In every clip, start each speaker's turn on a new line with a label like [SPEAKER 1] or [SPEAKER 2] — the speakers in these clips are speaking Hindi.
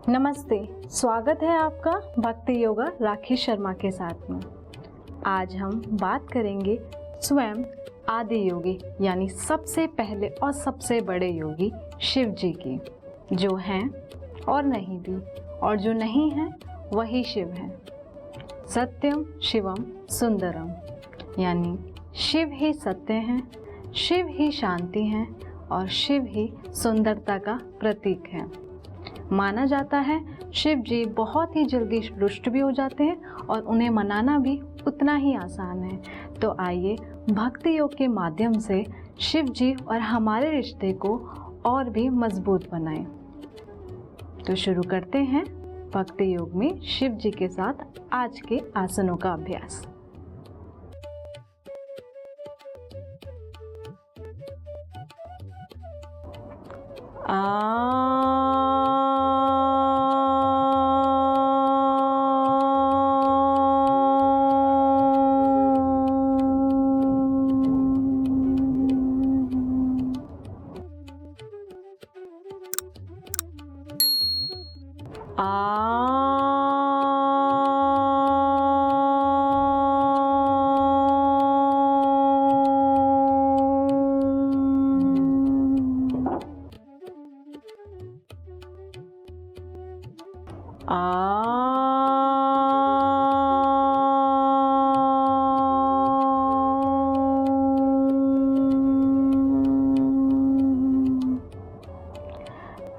[SPEAKER 1] नमस्ते, स्वागत है आपका भक्ति योगा राखी शर्मा के साथ में। आज हम बात करेंगे स्वयं आदि योगी यानी सबसे पहले और सबसे बड़े योगी शिव जी की, जो हैं और नहीं भी, और जो नहीं हैं वही शिव हैं। सत्यम शिवम सुंदरम यानी शिव ही सत्य हैं, शिव ही शांति हैं और शिव ही सुंदरता का प्रतीक है। माना जाता है शिव जी बहुत ही जल्दी रुष्ट भी हो जाते हैं और उन्हें मनाना भी उतना ही आसान है। तो आइए भक्ति योग के माध्यम से शिव जी और हमारे रिश्ते को और भी मजबूत बनाएं। तो शुरू करते हैं भक्ति योग में शिव जी के साथ आज के आसनों का अभ्यास।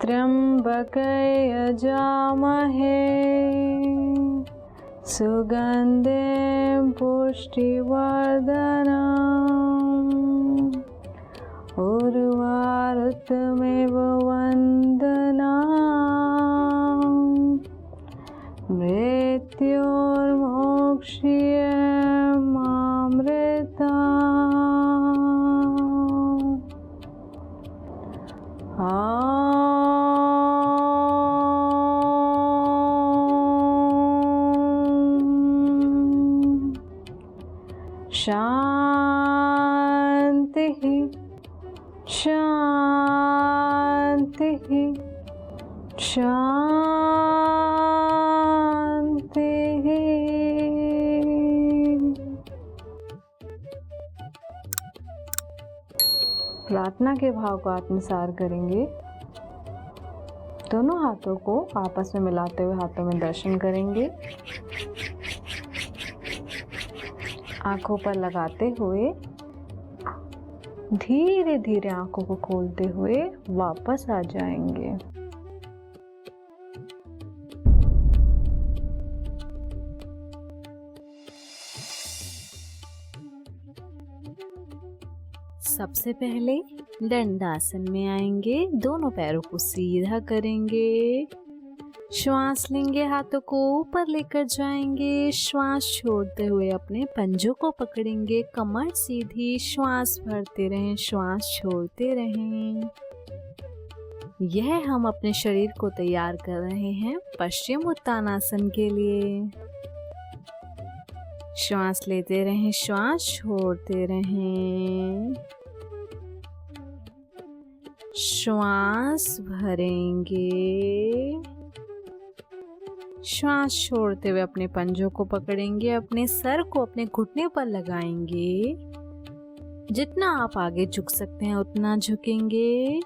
[SPEAKER 1] त्र्यंबके यजामहे सुगंधिं पुष्टिवर्धनम् उर्वारुकमिव वन्दनाम् मृत्योर्मोक्ष्यमामृताम्। शांति शांति शांति। प्रार्थना के भाव को आत्मसार करेंगे। दोनों हाथों को आपस में मिलाते हुए हाथों में दर्शन करेंगे। आंखों पर लगाते हुए धीरे धीरे आंखों को खोलते हुए वापस आ जाएंगे। सबसे पहले दंडासन में आएंगे, दोनों पैरों को सीधा करेंगे, श्वास लेंगे, हाथों को ऊपर लेकर जाएंगे, श्वास छोड़ते हुए अपने पंजों को पकड़ेंगे, कमर सीधी, श्वास भरते रहें, श्वास छोड़ते रहें। यह हम अपने शरीर को तैयार कर रहे हैं पश्चिम उत्तानासन के लिए। श्वास लेते रहें, श्वास छोड़ते रहें, श्वास भरेंगे, श्वास छोड़ते हुए अपने पंजों को पकड़ेंगे, अपने सर को अपने घुटने पर लगाएंगे। जितना आप आगे झुक सकते हैं उतना झुकेंगे।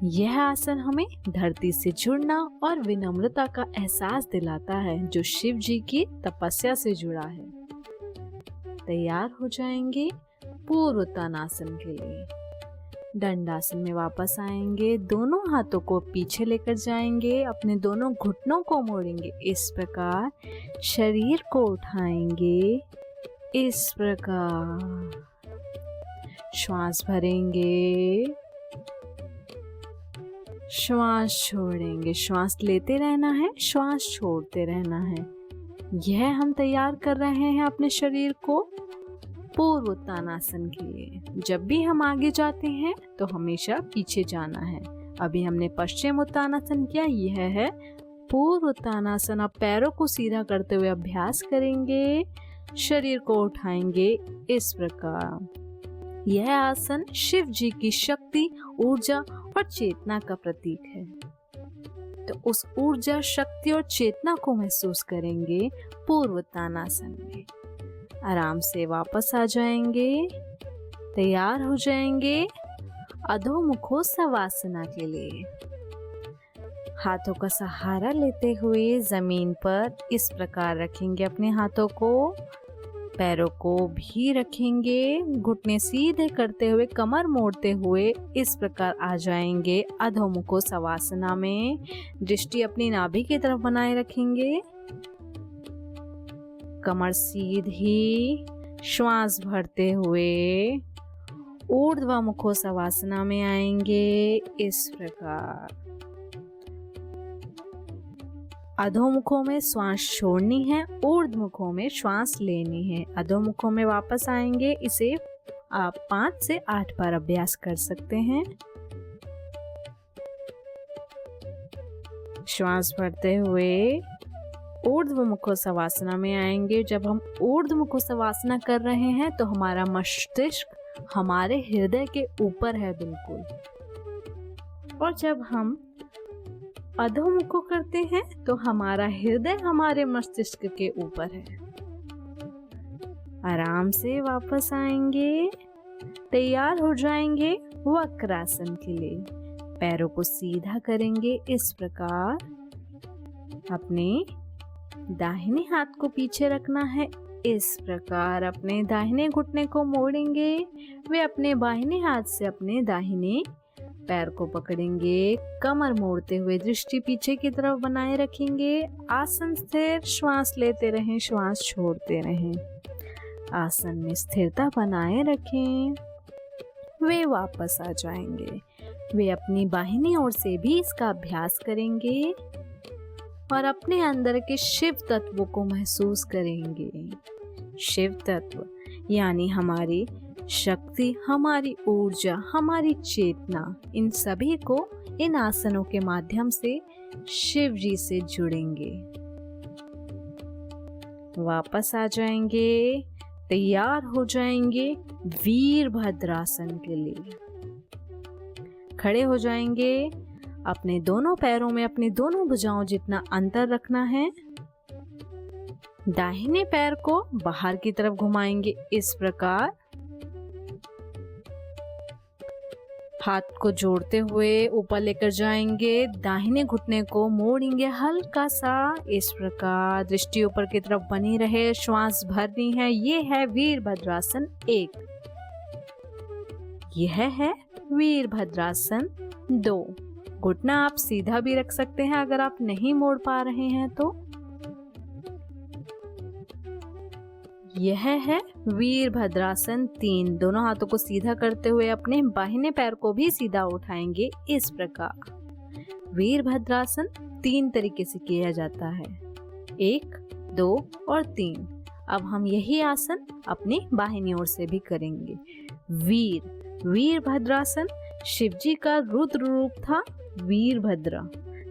[SPEAKER 1] यह आसन हमें धरती से जुड़ना और विनम्रता का एहसास दिलाता है, जो शिव जी की तपस्या से जुड़ा है। तैयार हो जाएंगे पूर्व उत्तानासन के लिए। दंडासन में वापस आएंगे, दोनों हाथों को पीछे लेकर जाएंगे, अपने दोनों घुटनों को मोड़ेंगे, इस प्रकार शरीर को उठाएंगे, इस प्रकार श्वास भरेंगे, श्वास छोड़ेंगे, श्वास लेते रहना है, श्वास छोड़ते रहना है। यह हम तैयार कर रहे हैं अपने शरीर को पूर्व उत्तानासन के लिए। जब भी हम आगे जाते हैं तो हमेशा पीछे जाना है। अभी हमने पश्चिम उत्तानासन किया, यह है पूर्व उत्तानासन। अब पैरों को सीधा करते हुए अभ्यास करेंगे, शरीर को उठाएंगे इस प्रकार। यह आसन शिव जी की शक्ति, ऊर्जा और चेतना का प्रतीक है। तो उस ऊर्जा, शक्ति और चेतना को महसूस करेंगे पूर्व उत्तानासन में। आराम से वापस आ जाएंगे, तैयार हो जाएंगे अधोमुखो सवासना के लिए। हाथों का सहारा लेते हुए जमीन पर इस प्रकार रखेंगे अपने हाथों को, पैरों को भी रखेंगे, घुटने सीधे करते हुए, कमर मोड़ते हुए इस प्रकार आ जाएंगे अधोमुखो सवासना में। दृष्टि अपनी नाभि की तरफ बनाए रखेंगे, कमर सीधी, श्वास भरते हुए ऊर्ध्वमुखो सवासना में आएंगे इस प्रकार। अधोमुखों में श्वास छोड़नी है, ऊर्ध्वमुखों में श्वास लेनी है। अधोमुखों में वापस आएंगे, इसे आप 5 से 8 बार अभ्यास कर सकते हैं। श्वास भरते हुए ऊर्ध्वमुखो सवासना में आएंगे। जब हम ऊर्ध्वमुखो सवासना कर रहे हैं तो हमारा मस्तिष्क हमारे हृदय के ऊपर है बिल्कुल, और जब हम अधोमुखो करते हैं तो हमारा हृदय हमारे मस्तिष्क के ऊपर है। आराम से वापस आएंगे, तैयार हो जाएंगे वक्रासन के लिए। पैरों को सीधा करेंगे इस प्रकार, अपने दाहिने हाथ को पीछे रखना है इस प्रकार। अपने दाहिने घुटने को मोड़ेंगे, वे अपने बाहिने हाथ से अपने दाहिने पैर को पकड़ेंगे, कमर मोड़ते हुए दृष्टि पीछे की तरफ बनाए रखेंगे। आसन स्थिर, श्वास लेते रहें, श्वास छोड़ते रहें। आसन में स्थिरता बनाए रखें। वे वापस आ जाएंगे। वे अपनी बाहिनी ओर से भी इसका अभ्यास करेंगे और अपने अंदर के शिव तत्व को महसूस करेंगे। शिव तत्व यानी हमारी शक्ति, हमारी ऊर्जा, हमारी चेतना, इन सभी को इन आसनों के माध्यम से शिव जी से जुड़ेंगे। वापस आ जाएंगे, तैयार हो जाएंगे वीरभद्रासन के लिए। खड़े हो जाएंगे, अपने दोनों पैरों में अपनी दोनों भुजाओं जितना अंतर रखना है। दाहिने पैर को बाहर की तरफ घुमाएंगे इस प्रकार। हाथ को जोड़ते हुए ऊपर लेकर जाएंगे, दाहिने घुटने को मोड़ेंगे हल्का सा इस प्रकार। दृष्टि ऊपर की तरफ बनी रहे, श्वास भरनी है। ये है वीरभद्रासन 1। यह है वीरभद्रासन 2। घुटना आप सीधा भी रख सकते हैं अगर आप नहीं मोड़ पा रहे हैं तो। यह है वीरभद्रासन 3। दोनों हाथों को सीधा करते हुए अपने बाहिने पैर को भी सीधा उठाएंगे इस प्रकार। वीरभद्रासन 3 तरीके से किया जाता है, 1, 2 और 3। अब हम यही आसन अपनी बाहिनी ओर से भी करेंगे। वीरभद्रासन शिवजी का रुद्र रूप था वीरभद्र,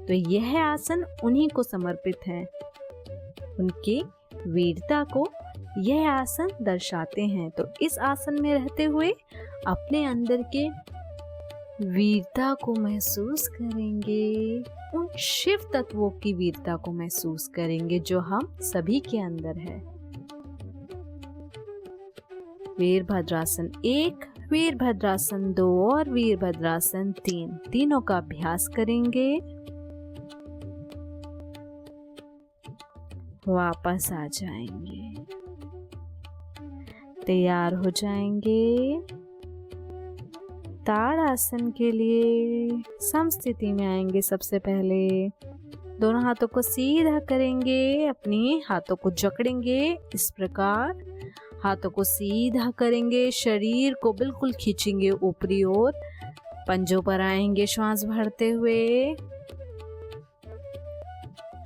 [SPEAKER 1] तो यह आसन उन्हीं को समर्पित है। उनकी वीरता को यह आसन दर्शाते हैं। तो इस आसन में रहते हुए अपने अंदर के वीरता को महसूस करेंगे, उन शिव तत्वों की वीरता को महसूस करेंगे जो हम सभी के अंदर है। वीरभद्रासन 1, वीरभद्रासन 2 और वीरभद्रासन 3, तीनों का अभ्यास करेंगे। वापस आ जाएंगे, तैयार हो जाएंगे ताड़ासन के लिए। समस्थिति में आएंगे। सबसे पहले दोनों हाथों को सीधा करेंगे, अपनी हाथों को जकड़ेंगे इस प्रकार। हाथों को सीधा करेंगे, शरीर को बिल्कुल खींचेंगे ऊपरी ओर। पंजों पर आएंगे श्वास भरते हुए।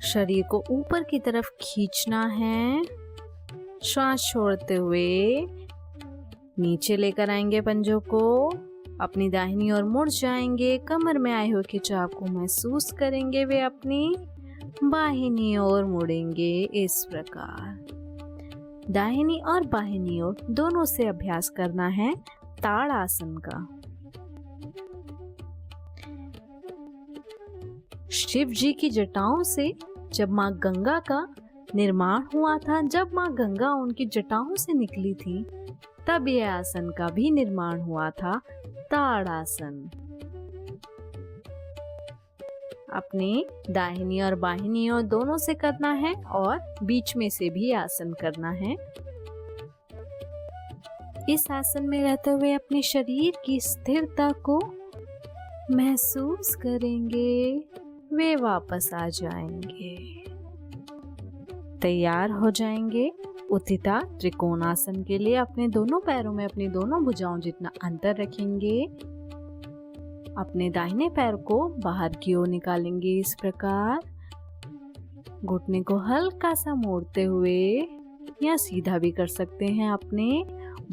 [SPEAKER 1] शरीर को ऊपर की तरफ खींचना है। श्वास छोड़ते हुए नीचे लेकर आएंगे पंजों को। अपनी दाहिनी ओर मुड़ जाएंगे। कमर में आए हुए खिंचाव को महसूस करेंगे। वे अपनी बाहिनी ओर मुड़ेंगे इस प्रकार। दाहिनी और बाहिनी ओर दोनों से अभ्यास करना है ताड़ासन का। शिव जी की जटाओं से जब माँ गंगा का निर्माण हुआ था, जब माँ गंगा उनकी जटाओं से निकली थी, तब यह आसन का भी निर्माण हुआ था, ताड़ासन। अपनी दाहिनी और बाहिनी ओर दोनों से करना है और बीच में से भी आसन करना है। इस आसन में रहते हुए अपने शरीर की स्थिरता को महसूस करेंगे, वे वापस आ जाएंगे। तैयार हो जाएंगे उत्थिता त्रिकोणासन के लिए। अपने दोनों पैरों में अपनी दोनों भुजाओं जितना अंतर रखेंगे। अपने दाहिने पैर को बाहर की ओर निकालेंगे इस प्रकार। घुटने को हल्का सा मोड़ते हुए या सीधा भी कर सकते हैं। अपने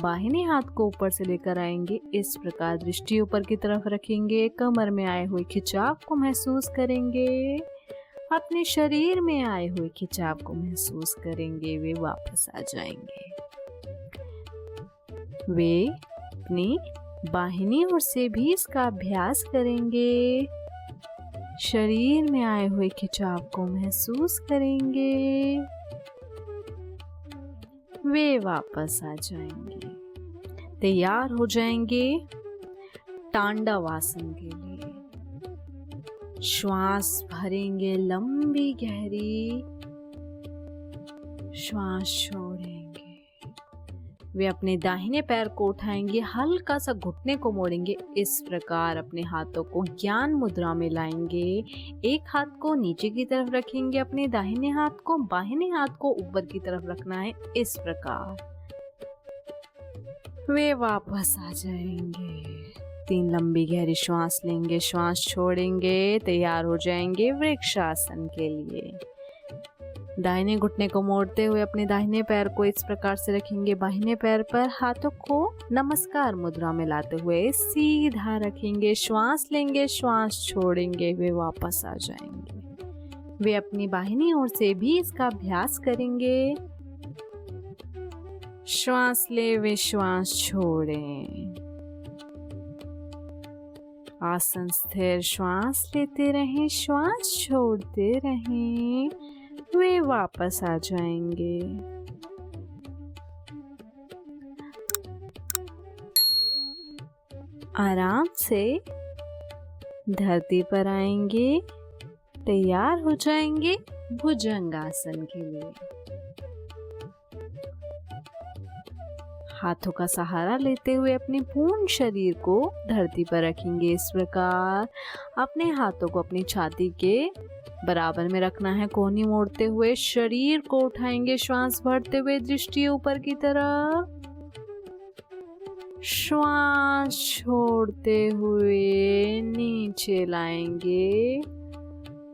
[SPEAKER 1] बाहिनी हाथ को ऊपर से लेकर आएंगे इस प्रकार। दृष्टि ऊपर की तरफ रखेंगे। कमर में आए हुए खिंचाव को महसूस करेंगे। अपने शरीर में आए हुए खिंचाव को महसूस करेंगे। वे वापस आ जाएंगे। वे अपनी बाहिनी ओर से भी इसका अभ्यास करेंगे। शरीर में आए हुए खिंचाव को महसूस करेंगे। वे वापस आ जाएंगे। तैयार हो जाएंगे तांडव आसन के लिए। श्वास भरेंगे लंबी गहरी, श्वास छोड़ेंगे। वे अपने दाहिने पैर को उठाएंगे, हल्का सा घुटने को मोड़ेंगे इस प्रकार। अपने हाथों को ज्ञान मुद्रा में लाएंगे। एक हाथ को नीचे की तरफ रखेंगे, अपने दाहिने हाथ को बाहिने हाथ को ऊपर की तरफ रखना है इस प्रकार। वे वापस आ जाएंगे। 3 लंबी गहरी श्वास लेंगे, श्वास छोड़ेंगे। तैयार हो जाएंगे वृक्षासन के लिए। दाहिने घुटने को मोड़ते हुए अपने दाहिने पैर को इस प्रकार से रखेंगे। बाहिने पैर पर हाथों को नमस्कार मुद्रा में लाते हुए सीधा रखेंगे। श्वास लेंगे, श्वास छोड़ेंगे। वे वापस आ जाएंगे। वे अपनी बाहिनी ओर से भी इसका अभ्यास करेंगे। श्वास ले, वे श्वास छोड़ें। आसन स्थिर, श्वास लेते रहें, श्वास छोड़ते रहें। वे वापस आ जाएंगे। आराम से धरती पर आएंगे। तैयार हो जाएंगे भुजंगासन के लिए। हाथों का सहारा लेते हुए अपने पूर्ण शरीर को धरती पर रखेंगे इस प्रकार। अपने हाथों को अपनी छाती के बराबर में रखना है। कोहनी मोड़ते हुए शरीर को उठाएंगे। श्वास भरते हुए दृष्टि ऊपर की तरफ। श्वास छोड़ते हुए नीचे लाएंगे।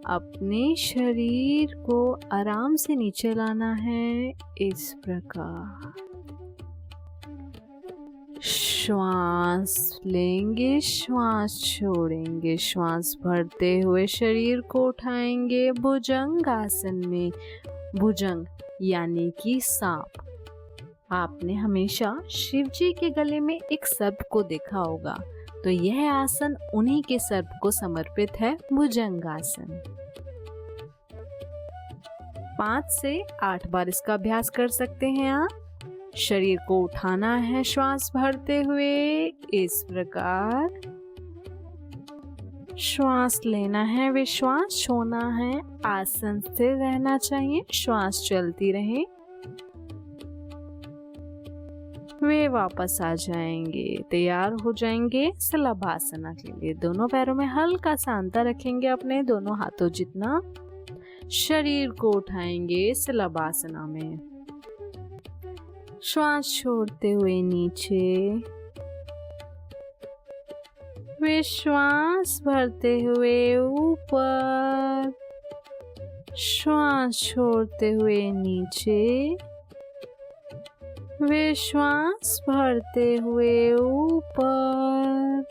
[SPEAKER 1] अपने शरीर को आराम से नीचे लाना है इस प्रकार। श्वास लेंगे, श्वास छोड़ेंगे। श्वास भरते हुए शरीर को उठाएंगे भुजंग आसन में। भुजंग यानी कि सांप। आपने हमेशा शिव जी के गले में एक सर्प को देखा होगा, तो यह आसन उन्हीं के सर्प को समर्पित है, भुजंग आसन। 5 से 8 बार इसका अभ्यास कर सकते हैं आप। शरीर को उठाना है श्वास भरते हुए इस प्रकार। श्वास लेना है, वे श्वास छोड़ना है। आसन स्थिर रहना चाहिए, श्वास चलती रहे। वे वापस आ जाएंगे। तैयार हो जाएंगे शलभासना के लिए। दोनों पैरों में हल्का सा अंतर रखेंगे, अपने दोनों हाथों जितना। शरीर को उठाएंगे शलभासना में। श्वास छोड़ते हुए नीचे। वे श्वास भरते हुए ऊपर। श्वास छोड़ते हुए नीचे। वे श्वास भरते हुए ऊपर।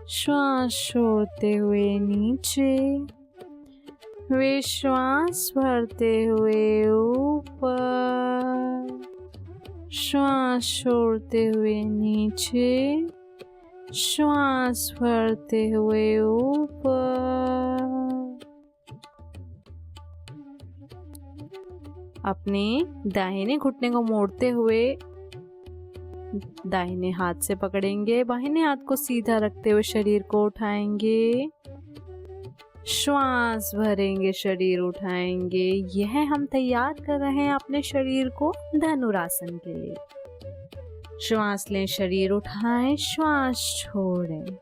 [SPEAKER 1] श्वास छोड़ते हुए नीचे। वे श्वास भरते हुए ऊपर। श्वास छोड़ते हुए नीचे। श्वास भरते हुए ऊपर। अपने दाहिने घुटने को मोड़ते हुए दाहिने हाथ से पकड़ेंगे, बाहिने हाथ को सीधा रखते हुए शरीर को उठाएंगे, श्वास भरेंगे, शरीर उठाएंगे। यह हम तैयार कर रहे हैं अपने शरीर को धनुरासन के लिए। श्वास लें, शरीर उठाएं, श्वास छोड़ें।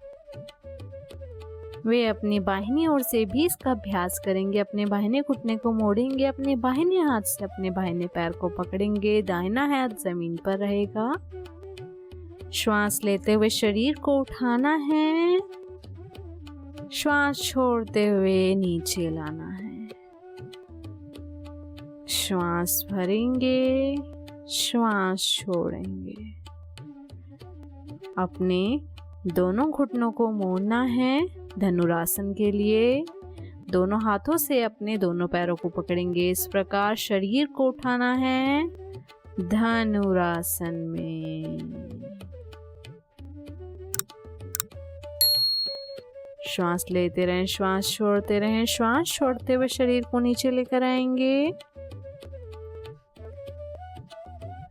[SPEAKER 1] वे अपनी बाहिनी ओर से भी इसका अभ्यास करेंगे। अपने बाहिने घुटने को मोड़ेंगे, अपने बाहिने हाथ से अपने बाहिने पैर को पकड़ेंगे, दाहिना हाथ जमीन पर रहेगा। श्वास लेते हुए शरीर को उठाना है, श्वास छोड़ते हुए नीचे लाना है। श्वास भरेंगे, श्वास छोड़ेंगे। अपने दोनों घुटनों को मोड़ना है धनुरासन के लिए। दोनों हाथों से अपने दोनों पैरों को पकड़ेंगे। इस प्रकार शरीर को उठाना है धनुरासन में। श्वास लेते रहें, श्वास छोड़ते रहें। श्वास छोड़ते हुए शरीर को नीचे लेकर आएंगे।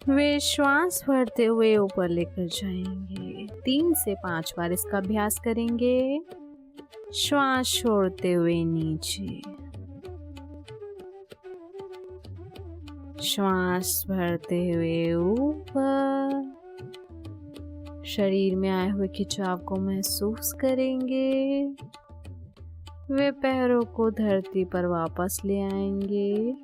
[SPEAKER 1] वे श्वास भरते हुए ऊपर लेकर जाएंगे। 3 से 5 बार इसका अभ्यास करेंगे। श्वास छोड़ते हुए नीचे, श्वास भरते हुए ऊपर। शरीर में आए हुए खिंचाव को महसूस करेंगे। वे पैरों को धरती पर वापस ले आएंगे।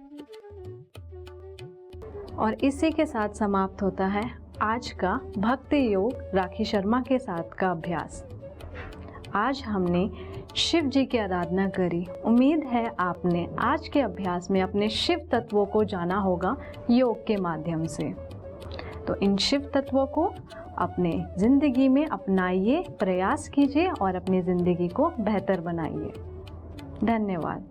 [SPEAKER 1] और इसी के साथ समाप्त होता है आज का भक्ति योग राखी शर्मा के साथ का अभ्यास। आज हमने शिव जी की आराधना करी। उम्मीद है आपने आज के अभ्यास में अपने शिव तत्वों को जाना होगा योग के माध्यम से। तो इन शिव तत्वों को अपने ज़िंदगी में अपनाइए, प्रयास कीजिए और अपनी ज़िंदगी को बेहतर बनाइए। धन्यवाद।